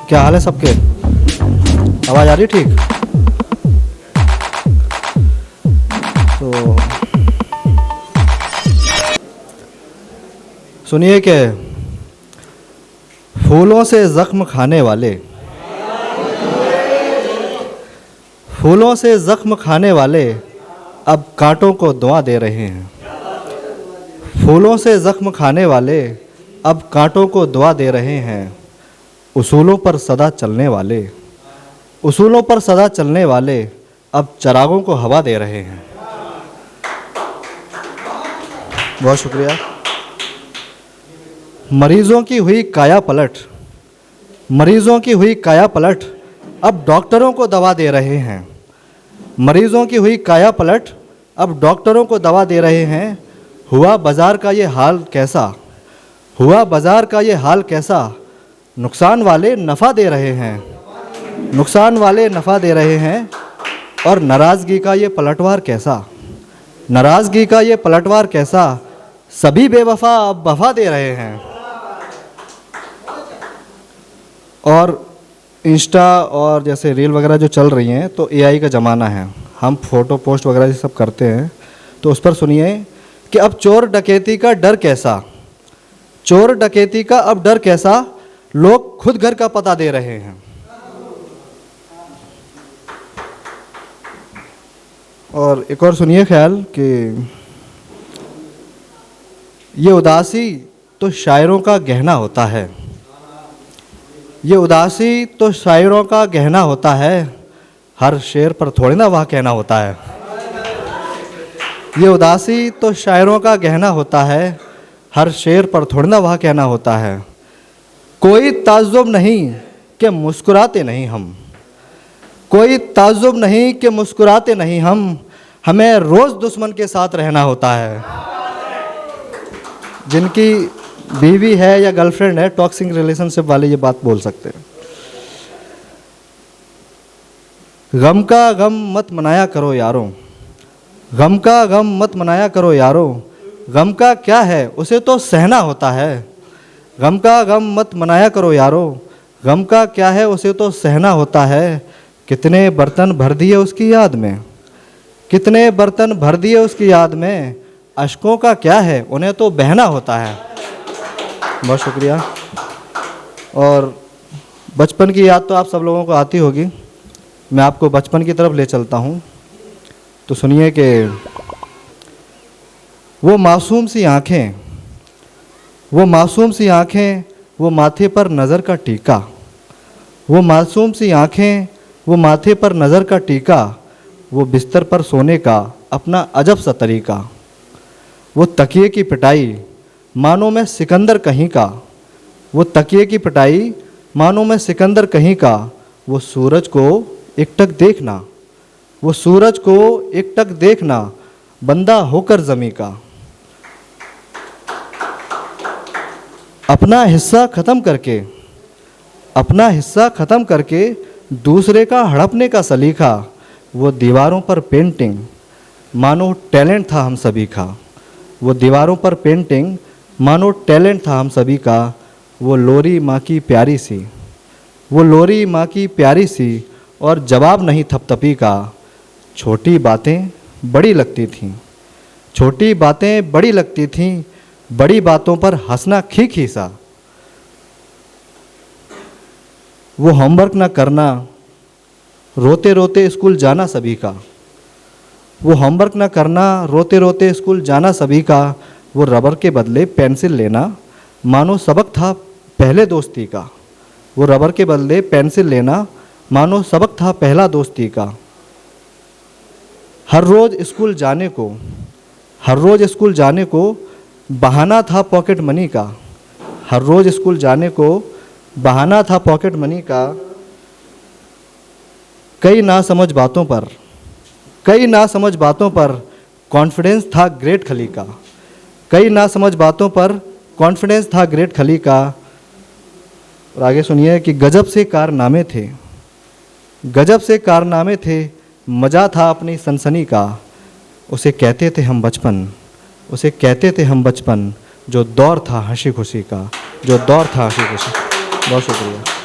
क्या हाल है सबके? आवाज़ आ रही ठीक? तो सुनिए कि फूलों से ज़ख्म खाने वाले, फूलों से ज़ख्म खाने वाले अब कांटों को दुआ दे रहे हैं। फूलों से ज़ख्म खाने वाले अब कांटों को दुआ दे रहे हैं। उसूलों पर सदा चलने वाले, उसूलों पर सदा चलने वाले अब चरागों को हवा दे रहे हैं। बहुत शुक्रिया। मरीजों की हुई काया पलट, मरीजों की हुई काया पलट अब डॉक्टरों को दवा दे रहे हैं। मरीजों की हुई काया पलट अब डॉक्टरों को दवा दे रहे हैं। हुआ बाज़ार का ये हाल कैसा, हुआ बाज़ार का ये हाल कैसा, नुकसान वाले नफ़ा दे रहे हैं, नुकसान वाले नफ़ा दे रहे हैं। और नाराज़गी का ये पलटवार कैसा, नाराज़गी का ये पलटवार कैसा, सभी बेवफा अब वफा दे रहे हैं। और इंस्टा और जैसे रील वगैरह जो चल रही हैं तो एआई का ज़माना है, हम फ़ोटो पोस्ट वगैरह ये सब करते हैं। तो उस पर सुनिए कि अब चोर डकैती का डर कैसा, चोर डकैती का अब डर कैसा, लोग खुद घर का पता दे रहे हैं। और एक और सुनिए ख्याल कि ये उदासी तो शायरों का गहना होता है, ये उदासी तो शायरों का गहना होता है, हर शेर पर थोड़ी ना वाह कहना होता है। ये उदासी तो शायरों का गहना होता है, हर शेर पर थोड़ी ना वाह कहना होता है। कोई ताज्जुब नहीं कि मुस्कुराते नहीं हम, कोई ताज्जुब नहीं कि मुस्कुराते नहीं हम, हमें रोज़ दुश्मन के साथ रहना होता है। जिनकी बीवी है या गर्लफ्रेंड है, टॉक्सिक रिलेशनशिप वाले ये बात बोल सकते हैं। गम का गम मत मनाया करो यारों, गम का गम मत मनाया करो यारों, गम का क्या है उसे तो सहना होता है। गम का गम मत मनाया करो यारों, गम का क्या है उसे तो सहना होता है। कितने बर्तन भर दिए उसकी याद में, कितने बर्तन भर दिए उसकी याद में, अश्कों का क्या है उन्हें तो बहना होता है। बहुत शुक्रिया। और बचपन की याद तो आप सब लोगों को आती होगी, मैं आपको बचपन की तरफ ले चलता हूँ। तो सुनिए कि वो मासूम सी आँखें, वो मासूम सी आँखें, वो माथे पर नज़र का टीका, वो मासूम सी आँखें, वो माथे पर नज़र का टीका, वो बिस्तर पर सोने का अपना अजब सा तरीका। वो तकिए की पिटाई मानो मैं सिकंदर कहीं का, वो तकिए की पिटाई मानो मैं सिकंदर कहीं का। वो सूरज को एकटक देखना, वो सूरज को एकटक देखना, बंदा होकर ज़मीं का। अपना हिस्सा ख़त्म करके, अपना हिस्सा ख़त्म करके दूसरे का हड़पने का सलीका। वो दीवारों पर पेंटिंग मानो टैलेंट था हम सभी का, वो दीवारों पर पेंटिंग मानो टैलेंट था हम सभी का। वो लोरी माँ की प्यारी सी, वो लोरी माँ की प्यारी सी, और जवाब नहीं थपथपी का। छोटी बातें बड़ी लगती थीं, छोटी बातें बड़ी लगती थीं, बड़ी बातों पर हंसना खी सा। वो होमवर्क ना करना, रोते रोते स्कूल जाना सभी का, वो होमवर्क ना करना, रोते रोते स्कूल जाना सभी का। वो रबर के बदले पेंसिल लेना मानो सबक था पहले दोस्ती का, वो रबर के बदले पेंसिल लेना मानो सबक था पहला दोस्ती का। हर रोज़ स्कूल जाने को, हर रोज़ स्कूल जाने को बहाना था पॉकेट मनी का, हर रोज़ स्कूल जाने को बहाना था पॉकेट मनी का। कई नासमझ बातों पर, कई नासमझ बातों पर कॉन्फिडेंस था ग्रेट खली का, कई नासमझ बातों पर कॉन्फिडेंस था ग्रेट खली का। और आगे सुनिए कि गजब से कारनामे थे, गजब से कारनामे थे, मज़ा था अपनी सनसनी का। उसे कहते थे हम बचपन, उसे कहते थे हम बचपन, जो दौर था हंसी खुशी का, जो दौर था हंसी खुशी। बहुत शुक्रिया।